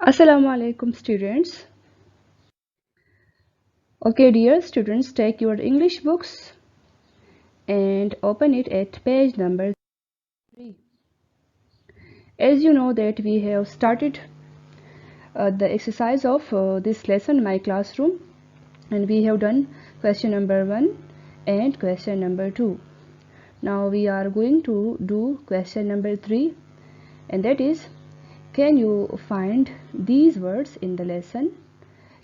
Assalamu alaikum students. Okay dear students, take your English books and open it at page number 3. As you know that we have started the exercise of this lesson My Classroom, and we have done question number 1 and question number 2. Now we are going to do question number 3, and that is, can you find these words in the lesson?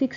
6,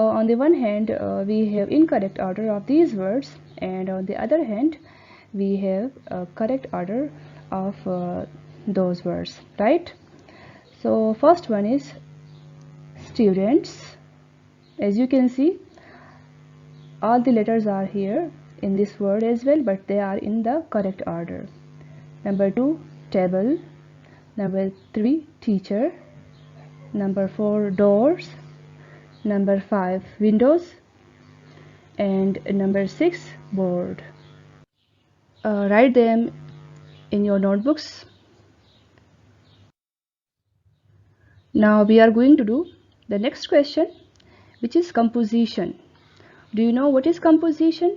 on the one hand we have incorrect order of these words, and on the other hand we have a correct order of those words, right? So first one is students. As you can see, all the letters are here in this word as well, but they are in the correct order. Number 2, table. Number 3, teacher. Number 4, doors. Number 5, windows. And number 6, board. Write them in your notebooks. Now we are going to do the next question, which is composition. Do you know what is composition?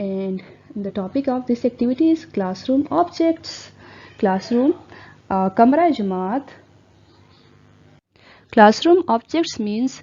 and the topic of this activity is classroom objects. Classroom, kamra jamaat. Classroom objects means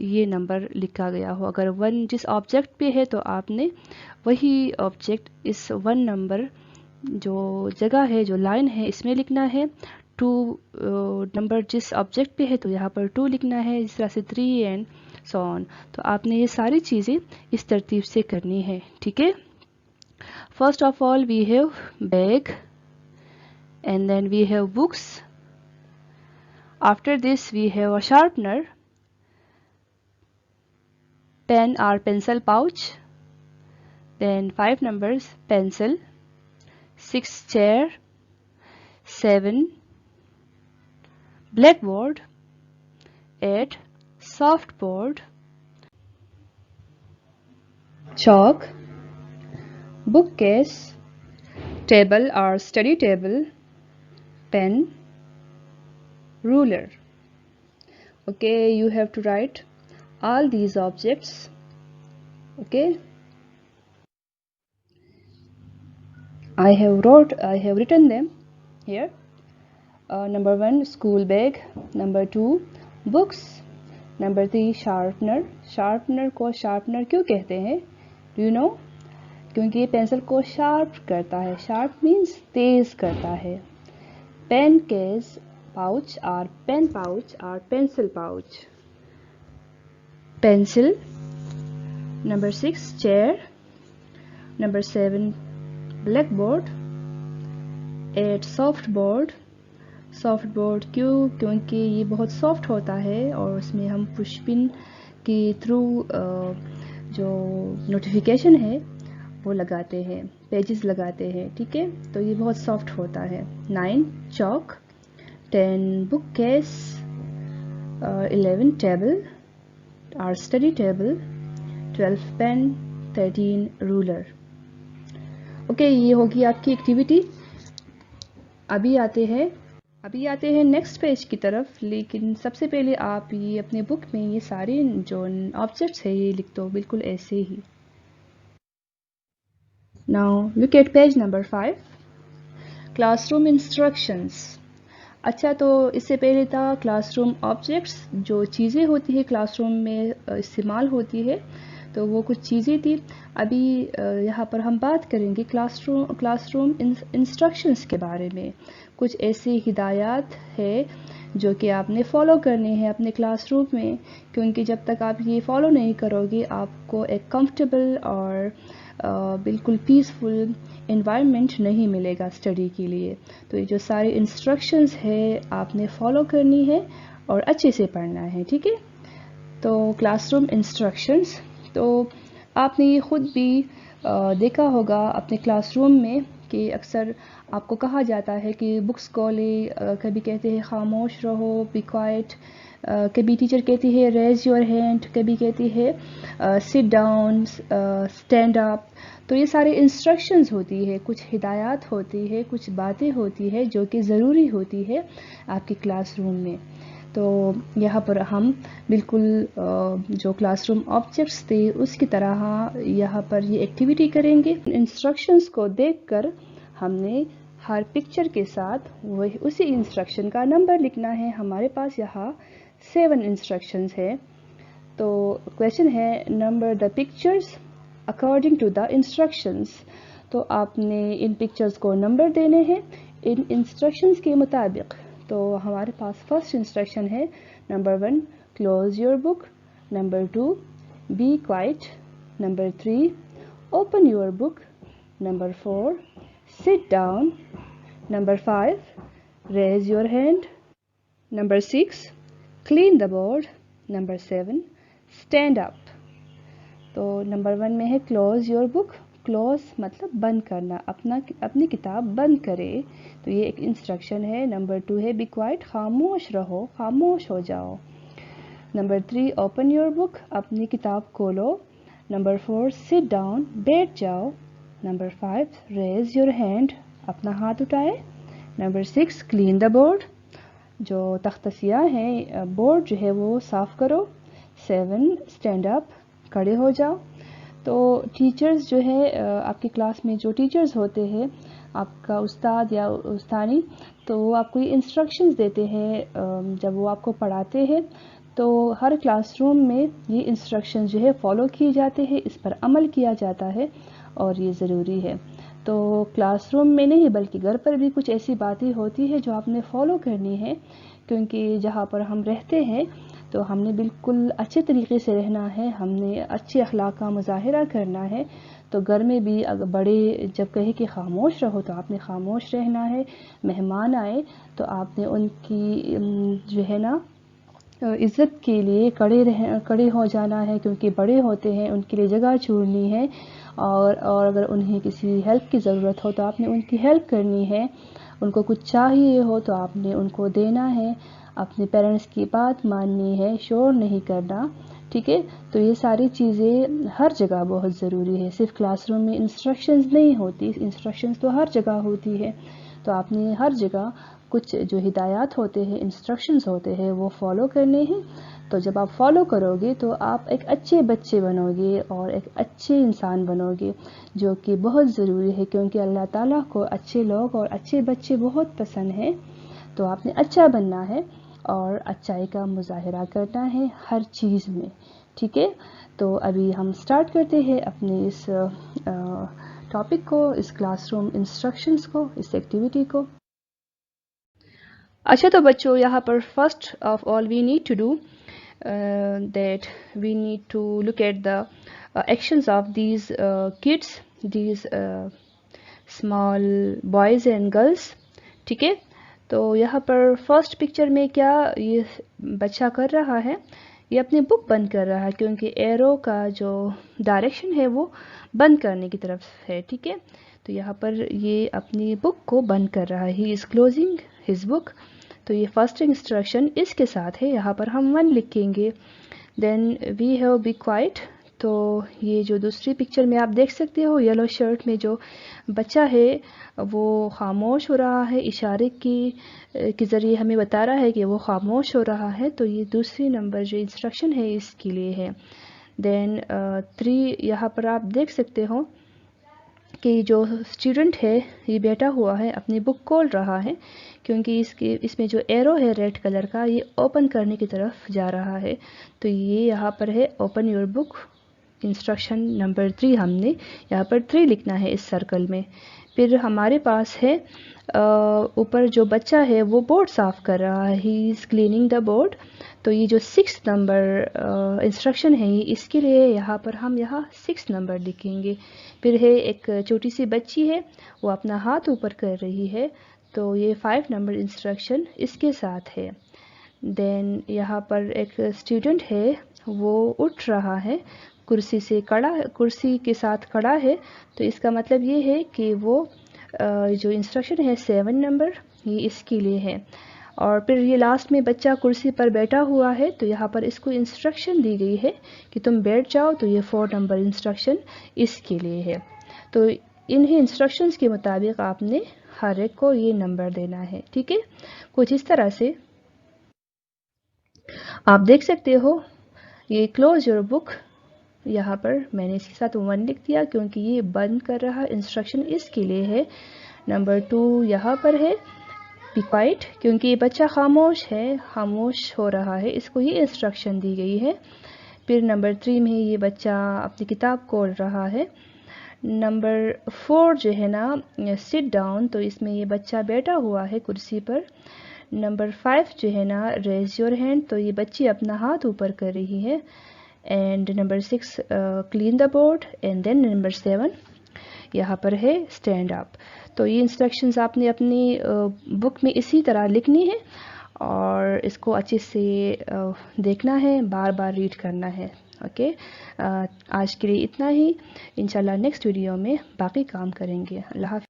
یہ number لکھا گیا ہو. اگر 1 جس object پہ ہے تو آپ نے وہی آبجیکٹ اس 1 نمبر جو جگہ ہے جو لائن ہے اس میں لکھنا ہے. 2 نمبر جس آبجیکٹ پہ ہے تو یہاں پر 2 لکھنا ہے. اس طرح سے 3 اینڈ سو آن. تو آپ نے یہ ساری چیزیں اس ترتیب سے کرنی ہے. ٹھیک ہے. First of all we have bag and then we have books. After this we have a sharpener, pen or pencil pouch, then 5 numbers pencil, 6 chair, 7 blackboard, 8 soft board, chalk, bookcase, table or study table, pen, ruler. Okay, you have to write all these objects. Okay, I have written them here. Number 1 school bag, number 2 books, number 3 sharpener. Sharpener کو sharpener کیوں کہتے ہیں? Do you know? کیونکہ یہ pencil کو sharp کرتا ہے. Sharp means تیز کرتا ہے. Pen case pouch or pen pouch or pencil pouch. Pencil. Number 6 chair. Number 7 blackboard. 8 soft board. Soft board کیوں؟ کیونکہ یہ بہت سافٹ ہوتا ہے اور اس میں ہم پش پن کے تھرو جو نوٹیفیکیشن ہے وہ لگاتے ہیں, پیجز لگاتے ہیں. ٹھیک ہے, تو یہ بہت سافٹ ہوتا ہے. 9 چاک, 10 بک کیس, 11 ٹیبل اور study table, 12 pen, 13 ruler. Okay, یہ ہوگی آپ کی ایکٹیویٹی. ابھی آتے ہیں نیکسٹ پیج کی طرف, لیکن سب سے پہلے آپ یہ اپنے بک میں یہ سارے جو آبجیکٹس ہیں یہ لکھ دو بالکل ایسے ہی. Now look at page number 5, classroom instructions. اچھا, تو اس سے پہلے تھا کلاس روم آبجیکٹس, جو چیزیں ہوتی ہے کلاس روم میں استعمال ہوتی ہے, تو وہ کچھ چیزیں تھی. ابھی یہاں پر ہم بات کریں گے کلاس روم انسٹرکشنز کے بارے میں. کچھ ایسی ہدایات ہے جو کہ آپ نے فالو کرنی ہے اپنے کلاس روم میں, کیونکہ جب تک آپ یہ فالو نہیں کرو گے آپ کو ایک کمفرٹیبل اور بالکل پیسفل انوائرمنٹ نہیں ملے گا اسٹڈی کے لیے. تو یہ جو ساری انسٹرکشنز ہے آپ نے فالو کرنی ہے اور اچھے سے پڑھنا ہے. ٹھیک ہے, تو کلاس روم انسٹرکشنز, تو آپ نے یہ خود بھی دیکھا ہوگا اپنے کلاس روم میں کہ اکثر آپ کو کہا جاتا ہے کہ بکس کو لے, کبھی کہتے ہیں خاموش رہو, بی کوائٹ, کبھی ٹیچر کہتی ہے ریز یور ہینڈ, کبھی کہتی ہے سٹ ڈاؤن, اسٹینڈ اپ. تو یہ سارے انسٹرکشنز ہوتی ہے, کچھ ہدایات ہوتی ہے, کچھ باتیں ہوتی ہے جو کہ ضروری ہوتی ہے آپ کی کلاس روم میں. تو یہاں پر ہم بالکل جو کلاس روم آبجیکٹس تھے اس کی طرح یہاں پر یہ ایکٹیویٹی کریں گے. انسٹرکشنز کو دیکھ کر ہم نے ہر پکچر کے ساتھ اسی انسٹرکشن کا نمبر لکھنا ہے. ہمارے پاس یہاں 7 انسٹرکشنز ہے. تو کویشچن ہے number the pictures according to the instructions. تو آپ نے ان پکچرز کو نمبر دینے ہیں ان انسٹرکشنز کے مطابق. تو ہمارے پاس فرسٹ انسٹرکشن ہے number 1 close your book, number 2 be quiet, number 3 open your book, number 4 sit down, number 5 raise your hand, number 6 clean the board, number 7 stand up. تو نمبر 1 میں ہے close your book. close مطلب بند کرنا, اپنی کتاب بند کرے, تو یہ ایک انسٹرکشن ہے. نمبر 2 ہے be quiet, خاموش رہو, خاموش ہو جاؤ. نمبر 3 open your book, اپنی کتاب کھولو. نمبر 4 sit down, بیٹھ جاؤ. نمبر 5 raise your hand, اپنا ہاتھ اٹھائے. نمبر 6 clean the board, جو تختہ سیاہ ہے بورڈ جو ہے وہ صاف کرو. 7 stand up, کھڑے ہو جاؤ. تو ٹیچرز جو ہے آپ کی کلاس میں جو ٹیچرز ہوتے ہیں, آپ کا استاد یا استانی, تو وہ آپ کو یہ انسٹرکشنز دیتے ہیں جب وہ آپ کو پڑھاتے ہیں. تو ہر کلاس روم میں یہ انسٹرکشن جو ہے فالو کیے جاتے ہیں، اس پر عمل کیا جاتا ہے اور یہ ضروری ہے. تو کلاس روم میں نہیں بلکہ گھر پر بھی کچھ ایسی باتیں ہوتی ہے جو آپ نے فالو کرنی ہے، کیونکہ جہاں پر ہم رہتے ہیں تو ہم نے بالکل اچھے طریقے سے رہنا ہے، ہم نے اچھے اخلاق کا مظاہرہ کرنا ہے. تو گھر میں بھی اگر بڑے جب کہے کہ خاموش رہو تو آپ نے خاموش رہنا ہے. مہمان آئے تو آپ نے ان کی جو ہے نا عزت کے لیے کڑے ہو جانا ہے، کیونکہ بڑے ہوتے ہیں، ان کے لیے جگہ چھوڑنی ہے. اور اگر انہیں کسی ہیلپ کی ضرورت ہو تو آپ نے ان کی ہیلپ کرنی ہے. ان کو کچھ چاہیے ہو تو آپ نے ان کو دینا ہے. اپنے پیرنٹس کی بات ماننی ہے، شور نہیں کرنا. ٹھیک ہے، تو یہ ساری چیزیں ہر جگہ بہت ضروری ہے. صرف کلاس روم میں انسٹرکشنز نہیں ہوتی، انسٹرکشنز تو ہر جگہ ہوتی ہے. تو آپ نے ہر جگہ کچھ جو ہدایات ہوتے ہیں، انسٹرکشنز ہوتے ہیں، وہ فالو کرنے ہیں. تو جب آپ فالو کرو گے تو آپ ایک اچھے بچے بنو گے اور ایک اچھے انسان بنو گے، جو کہ بہت ضروری ہے، کیونکہ اللہ تعالیٰ کو اچھے لوگ اور اچھے بچے بہت پسند ہیں. تو آپ نے اچھا بننا ہے اور اچائی کا مظاہرہ کرنا ہے ہر چیز میں. ٹھیک ہے، تو ابھی ہم سٹارٹ کرتے ہیں اپنے اس ٹاپک کو، اس کلاس روم انسٹرکشنز کو، اس ایکٹیویٹی کو. اچھا، تو بچوں یہاں پر first of all we need to do that we need to look at the actions of these kids, these small boys and girls. ٹھیک ہے، تو یہاں پر فرسٹ پکچر میں کیا یہ بچہ کر رہا ہے؟ یہ اپنی بک بند کر رہا ہے، کیونکہ ایرو کا جو ڈائریکشن ہے وہ بند کرنے کی طرف ہے. ٹھیک ہے، تو یہاں پر یہ اپنی بک کو بند کر رہا ہے. ہی از کلوزنگ ہز بک. تو یہ فرسٹ انسٹرکشن اس کے ساتھ ہے. یہاں پر ہم 1 لکھیں گے. دین وی ہیو بی کوائٹ. تو یہ جو دوسری پکچر میں آپ دیکھ سکتے ہو، یلو شرٹ میں جو بچہ ہے وہ خاموش ہو رہا ہے، اشارے کے ذریعے ہمیں بتا رہا ہے کہ وہ خاموش ہو رہا ہے. تو یہ دوسری نمبر جو انسٹرکشن ہے اس کے لیے ہے. دین 3 یہاں پر آپ دیکھ سکتے ہو کہ جو اسٹوڈنٹ ہے یہ بیٹھا ہوا ہے، اپنی بک کھول رہا ہے، کیونکہ اس میں جو ایرو ہے ریڈ کلر کا یہ اوپن کرنے کی طرف جا رہا ہے. تو یہ یہاں پر ہے open your book. Instruction number 3 ہم نے یہاں پر 3 لکھنا ہے اس سرکل میں. پھر ہمارے پاس ہے اوپر جو بچہ ہے وہ بورڈ صاف کر رہا ہے. ہی از کلیننگ دا بورڈ. تو یہ جو 6 نمبر انسٹرکشن ہے اس کے لیے یہاں پر ہم 6 نمبر لکھیں گے. پھر ہے ایک چھوٹی سی بچی ہے، وہ اپنا ہاتھ اوپر کر رہی ہے، تو یہ 5 نمبر انسٹرکشن اس کے ساتھ ہے. دین یہاں پر ایک اسٹوڈنٹ ہے، وہ اٹھ رہا ہے، کرسی کے ساتھ کھڑا ہے. تو اس کا مطلب یہ ہے کہ وہ جو انسٹرکشن ہے 7 نمبر یہ اس کے لیے ہے. اور پھر یہ لاسٹ میں بچہ کرسی پر بیٹھا ہوا ہے، تو یہاں پر اس کو انسٹرکشن دی گئی ہے کہ تم بیٹھ جاؤ. تو یہ 4 نمبر انسٹرکشن اس کے لیے ہے. تو انہیں انسٹرکشنز کے مطابق آپ نے ہر ایک کو یہ نمبر دینا ہے. ٹھیک ہے، کچھ اس طرح سے آپ دیکھ سکتے ہو. یہ کلوز یور بک، یہاں پر میں نے اس کے ساتھ 1 لکھ دیا کیونکہ یہ بند کر رہا انسٹرکشن اس کے لیے ہے. نمبر 2 یہاں پر ہے بی کوائٹ، کیونکہ یہ بچہ خاموش ہے، خاموش ہو رہا ہے، اس کو یہ انسٹرکشن دی گئی ہے. پھر نمبر 3 میں یہ بچہ اپنی کتاب کھول رہا ہے. نمبر 4 جو ہے نا سٹ ڈاؤن، تو اس میں یہ بچہ بیٹھا ہوا ہے کرسی پر. نمبر 5 جو ہے نا ریز یور ہینڈ، تو یہ بچی اپنا ہاتھ اوپر کر رہی ہے. And number 6 clean the board. And then number 7 یہاں پر ہے اسٹینڈ اپ. تو یہ انسٹرکشنز آپ نے اپنی بک میں اسی طرح لکھنی ہے اور اس کو اچھے سے دیکھنا ہے، بار بار ریڈ کرنا ہے. اوکے، آج کے لیے اتنا ہی. انشاءاللہ نیکسٹ ویڈیو میں باقی کام کریں گے. اللہ حافظ.